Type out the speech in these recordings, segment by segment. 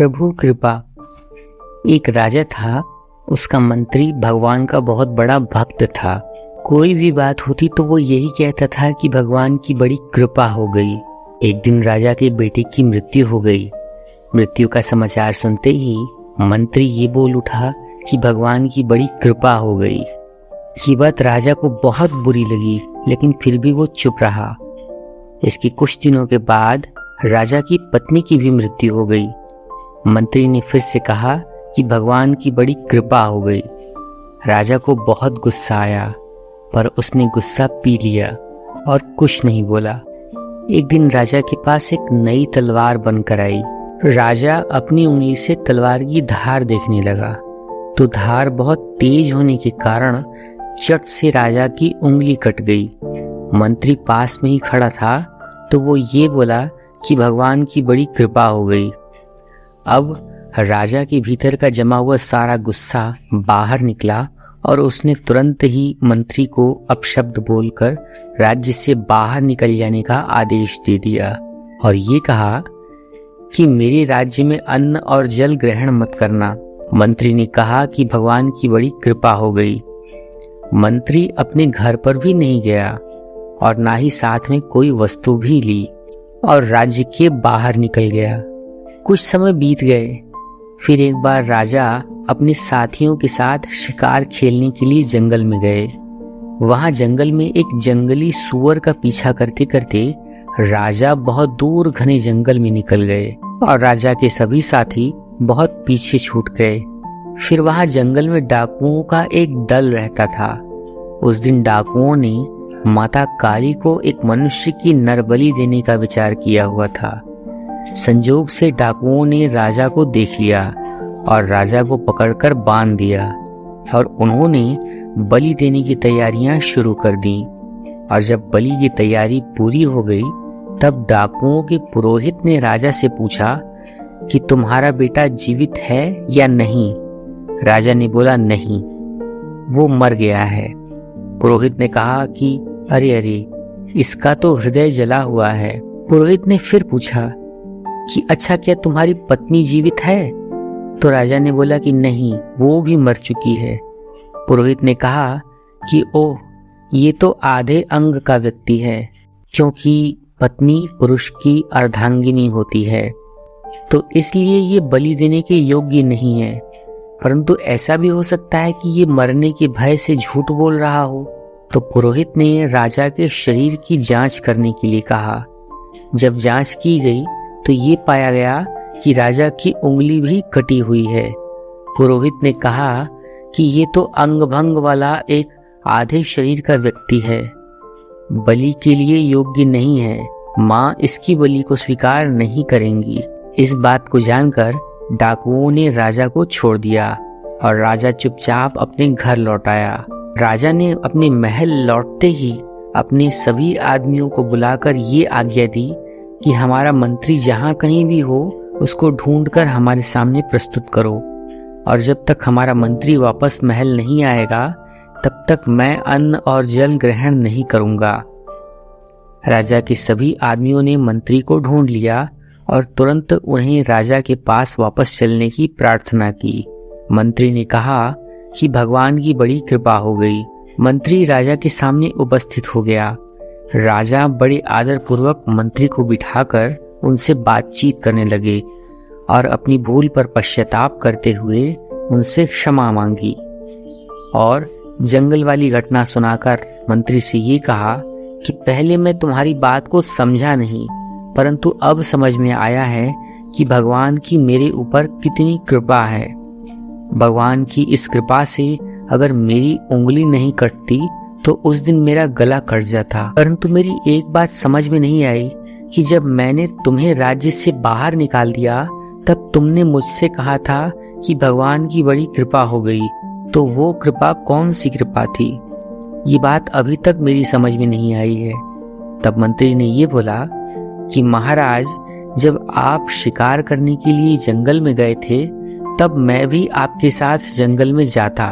प्रभु कृपा। एक राजा था, उसका मंत्री भगवान का बहुत बड़ा भक्त था। कोई भी बात होती तो वो यही कहता था कि भगवान की बड़ी कृपा हो गई। एक दिन राजा के बेटे की मृत्यु हो गई। मृत्यु का समाचार सुनते ही मंत्री ये बोल उठा कि भगवान की बड़ी कृपा हो गई। ये बात राजा को बहुत बुरी लगी, लेकिन फिर भी वो चुप रहा। इसके कुछ दिनों के बाद राजा की पत्नी की भी मृत्यु हो गई। मंत्री ने फिर से कहा कि भगवान की बड़ी कृपा हो गई। राजा को बहुत गुस्सा आया, पर उसने गुस्सा पी लिया और कुछ नहीं बोला। एक दिन राजा के पास एक नई तलवार बनकर आई। राजा अपनी उंगली से तलवार की धार देखने लगा, तो धार बहुत तेज होने के कारण चट से राजा की उंगली कट गई। मंत्री पास में ही खड़ा था, तो वो ये बोला कि भगवान की बड़ी कृपा हो गई। अब राजा के भीतर का जमा हुआ सारा गुस्सा बाहर निकला और उसने तुरंत ही मंत्री को अपशब्द बोलकर राज्य से बाहर निकल जाने का आदेश दे दिया और ये कहा कि मेरे राज्य में अन्न और जल ग्रहण मत करना। मंत्री ने कहा कि भगवान की बड़ी कृपा हो गई। मंत्री अपने घर पर भी नहीं गया और ना ही साथ में कोई वस्तु भी ली और राज्य के बाहर निकल गया। कुछ समय बीत गए। फिर एक बार राजा अपने साथियों के साथ शिकार खेलने के लिए जंगल में गए। वहां जंगल में एक जंगली सूअर का पीछा करते करते राजा बहुत दूर घने जंगल में निकल गए और राजा के सभी साथी बहुत पीछे छूट गए। फिर वहां जंगल में डाकुओं का एक दल रहता था। उस दिन डाकुओं ने माता काली को एक मनुष्य की नरबलि देने का विचार किया हुआ था। संजोग से डाकुओं ने राजा को देख लिया और राजा को पकड़कर बांध दिया और उन्होंने बलि देने की तैयारियां शुरू कर दी। और जब बलि की तैयारी पूरी हो गई, तब डाकुओं के पुरोहित ने राजा से पूछा कि तुम्हारा बेटा जीवित है या नहीं। राजा ने बोला नहीं, वो मर गया है। पुरोहित ने कहा कि अरे अरे, इसका तो हृदय जला हुआ है। पुरोहित ने फिर पूछा कि अच्छा, क्या तुम्हारी पत्नी जीवित है? तो राजा ने बोला कि नहीं, वो भी मर चुकी है। पुरोहित ने कहा कि ओह, ये तो आधे अंग का व्यक्ति है, क्योंकि पत्नी पुरुष की अर्धांगिनी होती है, तो इसलिए ये बलि देने के योग्य नहीं है। परंतु ऐसा भी हो सकता है कि ये मरने के भय से झूठ बोल रहा हो। तो पुरोहित ने राजा के शरीर की जांच करने के लिए कहा। जब जांच की गई तो ये पाया गया कि राजा की उंगली भी कटी हुई है। पुरोहित ने कहा कि ये तो अंग भंग वाला एक आधे शरीर का व्यक्ति है, बलि के लिए योग्य नहीं है। माँ इसकी बलि को स्वीकार नहीं करेंगी। इस बात को जानकर डाकुओं ने राजा को छोड़ दिया और राजा चुपचाप अपने घर लौट आया। राजा ने अपने महल लौटते ही अपने सभी आदमियों को बुलाकर ये आज्ञा दी कि हमारा मंत्री जहाँ कहीं भी हो, उसको ढूंढकर हमारे सामने प्रस्तुत करो, और जब तक हमारा मंत्री वापस महल नहीं आएगा, तब तक मैं अन्न और जल ग्रहण नहीं करूंगा। राजा के सभी आदमियों ने मंत्री को ढूंढ लिया और तुरंत उन्हें राजा के पास वापस चलने की प्रार्थना की। मंत्री ने कहा कि भगवान की बड़ी कृपा हो गई। मंत्री राजा के सामने उपस्थित हो गया। राजा बड़े आदर पूर्वक मंत्री को बिठाकर उनसे बातचीत करने लगे और अपनी भूल पर पश्चाताप करते हुए उनसे क्षमा मांगी और जंगल वाली घटना सुनाकर मंत्री से ये कहा कि पहले मैं तुम्हारी बात को समझा नहीं, परंतु अब समझ में आया है कि भगवान की मेरे ऊपर कितनी कृपा है। भगवान की इस कृपा से अगर मेरी उंगली नहीं कटती तो उस दिन मेरा गला कट जाता। परंतु मेरी एक बात समझ में नहीं आई कि जब मैंने तुम्हें राज्य से बाहर निकाल दिया, तब तुमने मुझसे कहा था कि भगवान की बड़ी कृपा हो गई, तो वो कृपा कौन सी कृपा थी? ये बात अभी तक मेरी समझ में नहीं आई है। तब मंत्री ने ये बोला कि महाराज, जब आप शिकार करने के लिए जंगल में गए थे, तब मैं भी आपके साथ जंगल में जाता।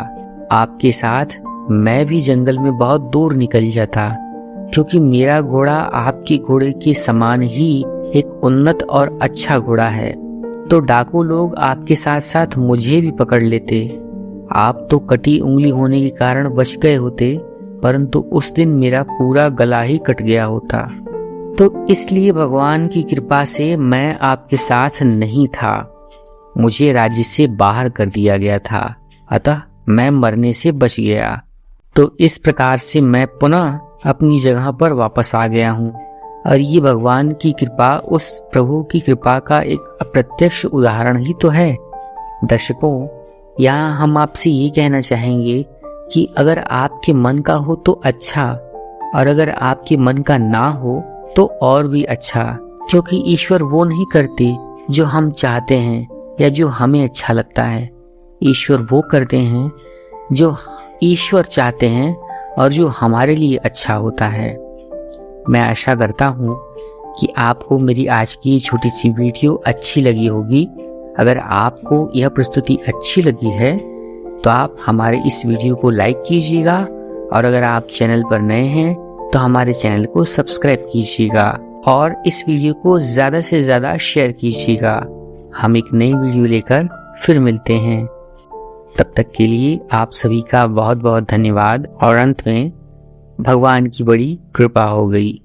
आपके साथ मैं भी जंगल में बहुत दूर निकल जाता, क्योंकि मेरा घोड़ा आपके घोड़े के समान ही एक उन्नत और अच्छा घोड़ा है। तो डाकू लोग आपके साथ साथ मुझे भी पकड़ लेते। आप तो कटी उंगली होने के कारण बच गए होते, परंतु उस दिन मेरा पूरा गला ही कट गया होता। तो इसलिए भगवान की कृपा से मैं आपके साथ नहीं था, मुझे राज्य से बाहर कर दिया गया था, अतः मैं मरने से बच गया। तो इस प्रकार से मैं पुनः अपनी जगह पर वापस आ गया हूँ। और ये भगवान की कृपा, उस प्रभु की कृपा का एक अप्रत्यक्ष उदाहरण ही तो है। दर्शकों, यहाँ हम आपसे ये कहना चाहेंगे कि अगर आपके मन का हो तो अच्छा, और अगर आपके मन का ना हो तो और भी अच्छा, क्योंकि ईश्वर वो नहीं करते जो हम चाहते हैं या जो हमें अच्छा लगता है। ईश्वर वो करते हैं जो ईश्वर चाहते हैं और जो हमारे लिए अच्छा होता है। मैं आशा करता हूँ कि आपको मेरी आज की छोटी सी वीडियो अच्छी लगी होगी। अगर आपको यह प्रस्तुति अच्छी लगी है तो आप हमारे इस वीडियो को लाइक कीजिएगा, और अगर आप चैनल पर नए हैं तो हमारे चैनल को सब्सक्राइब कीजिएगा और इस वीडियो को ज़्यादा से ज़्यादा शेयर कीजिएगा। हम एक नई वीडियो लेकर फिर मिलते हैं। तब तक के लिए आप सभी का बहुत बहुत धन्यवाद। और अंत में भगवान की बड़ी कृपा हो गई।